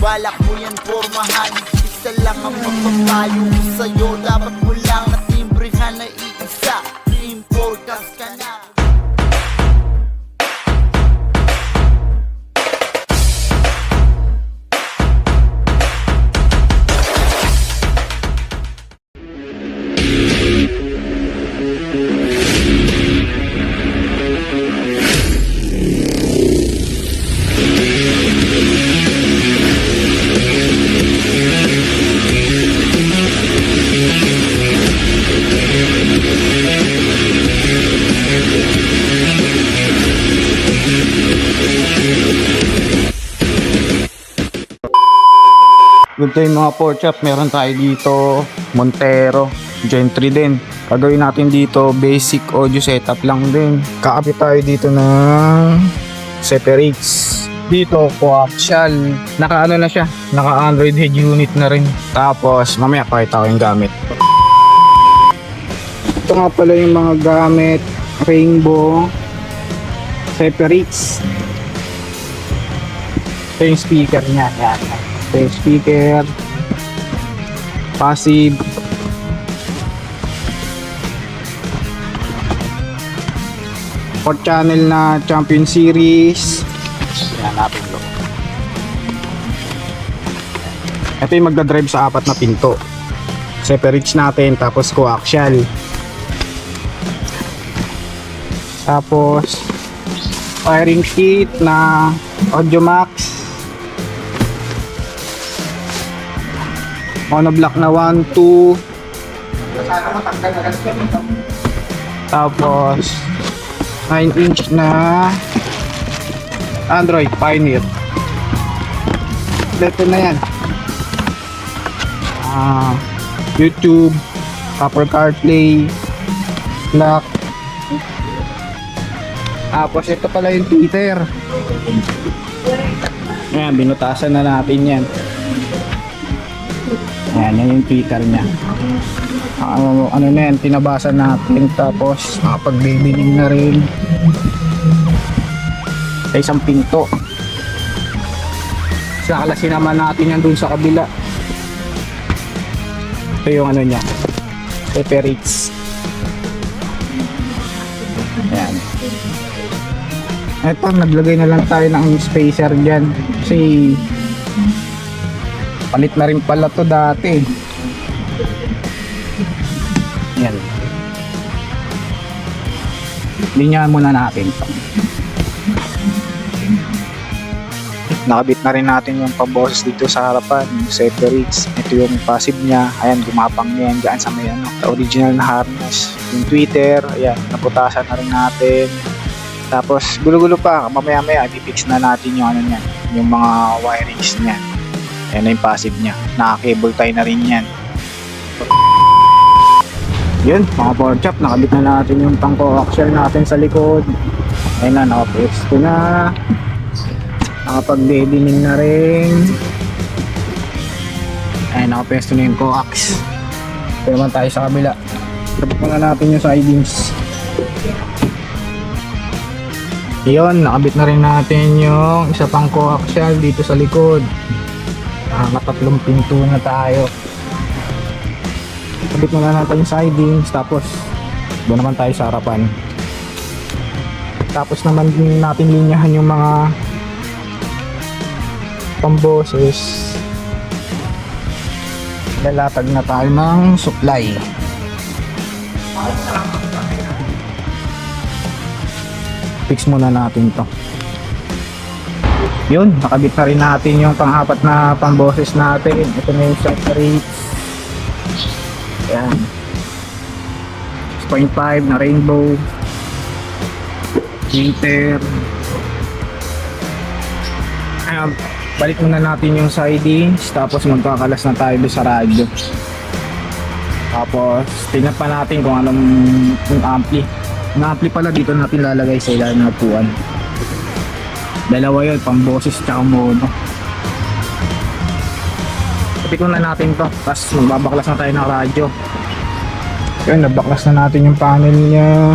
balak mo yan pormahan. Isa lang ang mapapayo ko sa'yo, dapat mo lang natimbrihan na iisa. Team Forecast ka na. Good day mga pork chop, meron tayo dito Montero Gen 3 din. Gagawin natin dito basic audio setup lang din. Kakabit tayo dito ng separates. Dito coaxial, naka ano na siya, naka Android head unit na rin. Tapos mamaya pakita ko yung gamit. Ito nga pala yung mga gamit: rainbow, separates. Ito yung speaker niya, yan. Ito yung speaker, passive, fourth channel na Champion Series. Yan natin lo. Ito yung magdadrive sa 4 na pinto. Separates natin, tapos coaxial. Tapos wiring kit na Audiomax. Monoblock na 1, 2. Tapos 9-inch na Android Pioneer. Ito na yan. YouTube, Apple CarPlay, lock. Tapos ito pala yung Twitter. Ayan, binutasan na natin yan. Ayan, yan yung Twitter niya. Ano na yan, tinabasan natin. Tapos nakapag-babyling na rin sa isang pinto. Sakalasin naman natin yan dun sa kabila. Ito yung ano niya, separates. Ayan. Eto, naglagay na lang tayo ng spacer dyan kasi palit na rin pala to dati. Yan. Linyahan muna natin to. Nakabit na rin natin yung pamboses dito sa harapan, yung separates. Ito yung passive niya. Ayan, gumapang niya yan dyan sa may ano, sa original na harness. Yung Twitter, ayan, naputasan na rin natin. Tapos gulo-gulo pa, mamaya-maya i-fix na natin yung ano niyan, yung mga wirings niya. Ayan na yung passive niya. Naka-cable tie na rin yan. Yun, mga pork chop, nakabit na natin yung pang-coaxial natin sa likod. Ayan na, naka-pwesto na. Nakapag-deadening na rin. Ayan, naka-pwesto na yung coax. Ito naman tayo sa kabila. Sabot muna natin yung sidings. Yun, nakabit na rin natin yung isa pang coaxial dito sa likod. Nakatatlong pinto na tayo. Kabit na natin yung sidings. Tapos doon naman tayo sa harapan. Tapos naman natin linyahan yung mga pamboses. Lalatag na tayo ng supply. Fix muna natin to. Yun, nakabit na rin natin yung pang-apat na pamboses natin. Ito na yung separates. Ayan, 6.5 na rainbow, Twitter. Ayan, balik muna natin yung sidings. Tapos magkakalas na tayo sa radyo. Tapos tingnan pa natin kung anong yung ampli. Yung ampli pala dito natin lalagay sa ilalim ng upuan. Dalawa yun, pang boses tsaka mono. Kapit na natin to. Tapos magbabaklas na tayo ng radyo. Yun, nabaklas na natin yung panel nya,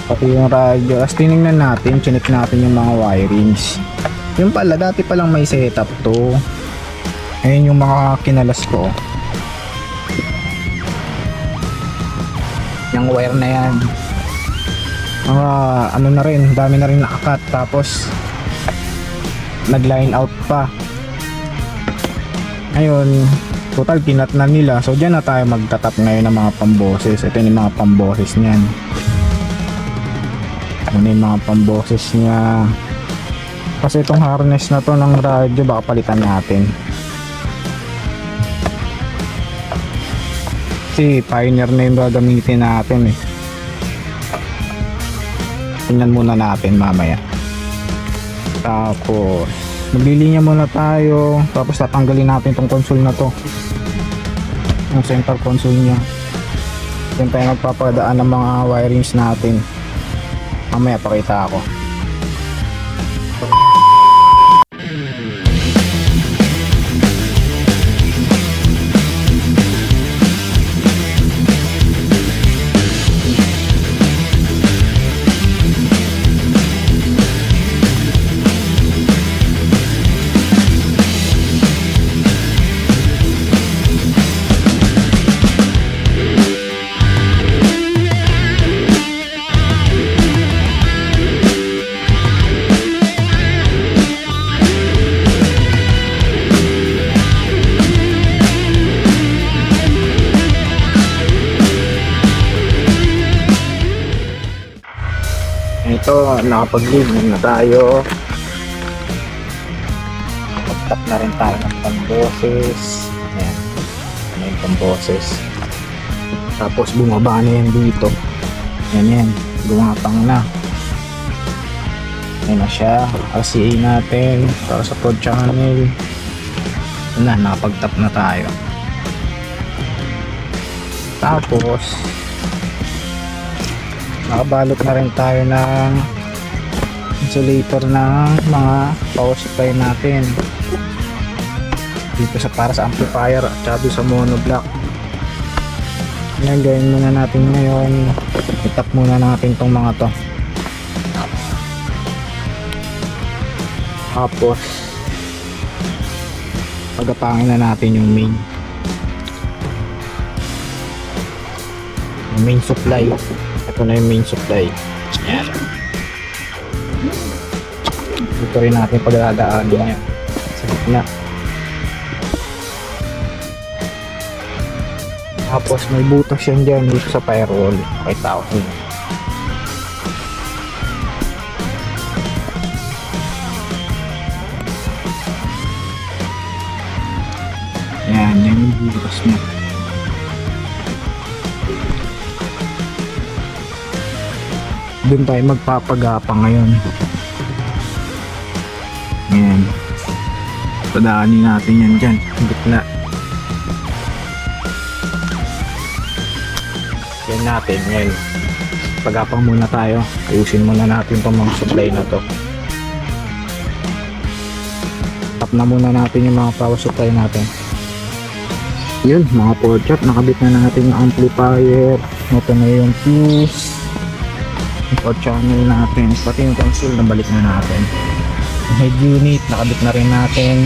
pati yung radyo. Tapos tinignan natin, chinik natin yung mga wirings. Yung pala, dati palang may setup to. Ayun yung mga kinalas ko. Yung wire na yan. Mga ano na rin, dami na rin nakakat. Tapos nag-line out pa. Ayun, total kinat na nila. So dyan na tayo magtatap ngayon ng mga pamboses. Ito yung mga pamboses niyan. Ano yung mga pamboses niya. Kasi itong harness na to ng radyo baka palitan natin. Kasi Pioneer na yung gagamitin natin eh. Tingnan muna natin mamaya. Tapos maglilinya muna tayo. Tapos tatanggalin natin itong console na to, yung center console nya. Diyan tayo magpapadaan ng mga wirings natin. Mamaya pakita ako. Ito, nakapag-live na tayo. Pag-tap na rin tayo ng pamboses. Ayan, ano yung pamboses. Tapos bumaba na yan dito. Ayan, gumapang na. Ayan na siya. RCA natin para sa prod channel. Ayan na, nakapag-tap na tayo. Tapos nakabalot na rin tayo ng insulator ng mga power supply natin dito sa para sa amplifier at saka sa monoblock. Yan, gawin muna natin ngayon. I-tap muna natin tong mga to. Tapos pagapangin na natin yung main supply. Ito na yung main supply. Ayan. Ito rin natin pagdadaanin niya sa gitna. Tapos may butas yan dyan dito sa firewall. Pakita ko sa inyo. Ayan, yan yung butas niya. Doon tayo magpapagapang ngayon. Ayan. Padaanin natin yan dyan. Gitna. Yan natin. Ngayon. Pagapang muna tayo. Ayusin muna natin itong mga supply na to. Tap na muna natin yung mga power supply natin. Yun. Mga port chart. Nakabit na natin yung amplifier. Ito na yung fuse. Yung channel natin, pati yung console nabalik na natin. Yung head unit nakabit na rin natin.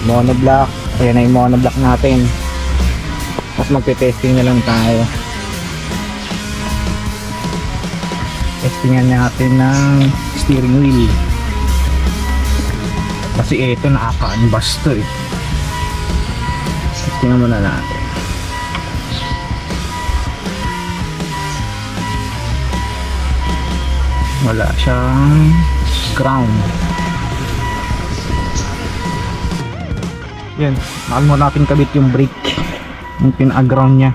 Monoblock, ayan na yung monoblock natin. Tapos magte-testing na lang tayo. Testingan natin ng steering wheel kasi ito nakaka-unbust to eh. Testingan muna natin. Wala siyang ground. Yan, mahal mo natin kabit yung brake, yung pina-ground nya.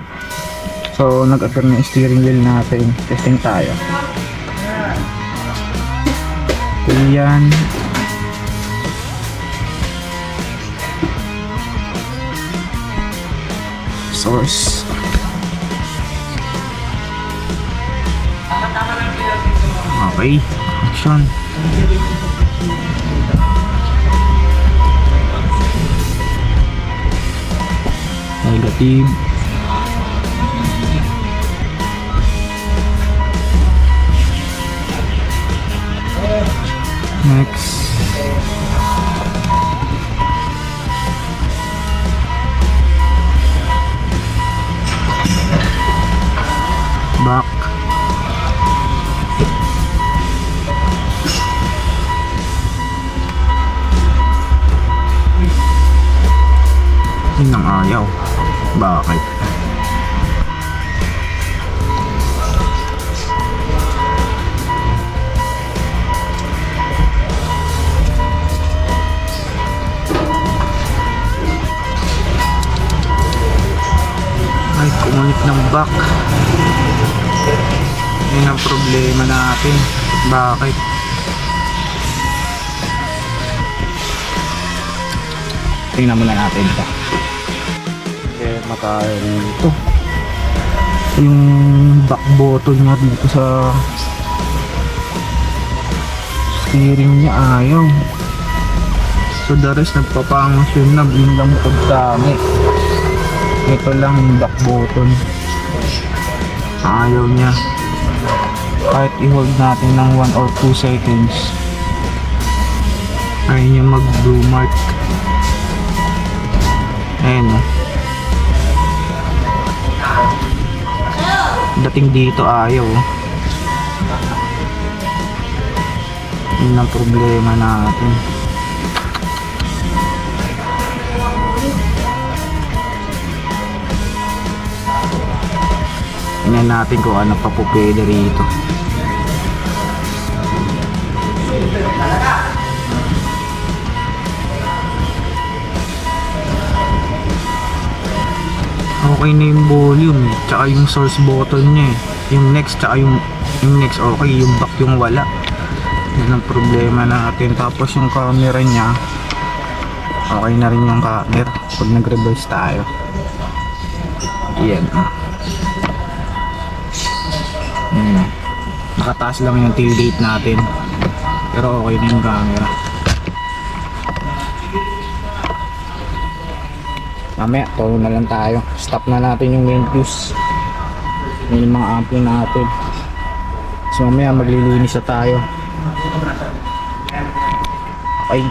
So nag-appear na yung steering wheel natin. Testing tayo. Okay, yan. Source. Okay, action. Negative. Next. Ayaw. Bakit? Ay, kumunit ng back. Yun ang problema natin. Bakit? Tingnan muna natin ito. Matayo dito. Yung back button niya dito sa steering niya ayaw. So the rest nagpapangos yun na. Yun lang pagkami. Ito lang yung back button. Ayaw niya. Kahit i-hold natin ng 1 or 2 seconds, ayaw niya mag blue mark. Ayan o. Dating dito ayaw. Yun ang problema natin. Tingnan natin kung ano pa po pwede rito. Okay na yung volume eh, tsaka yung source button niya eh. Yung next tsaka yung next okay, yung back yung wala. Yan ang problema natin. Tapos yung camera niya, okay na rin yung camera pag nag-reverse tayo. Yan. Nakataas lang yung tailgate natin, pero okay na yung camera. Mamaya, tono na lang tayo. Stop na natin yung main fuse. Yung mga ampli natin. So mamaya maglilinis na tayo. Okay.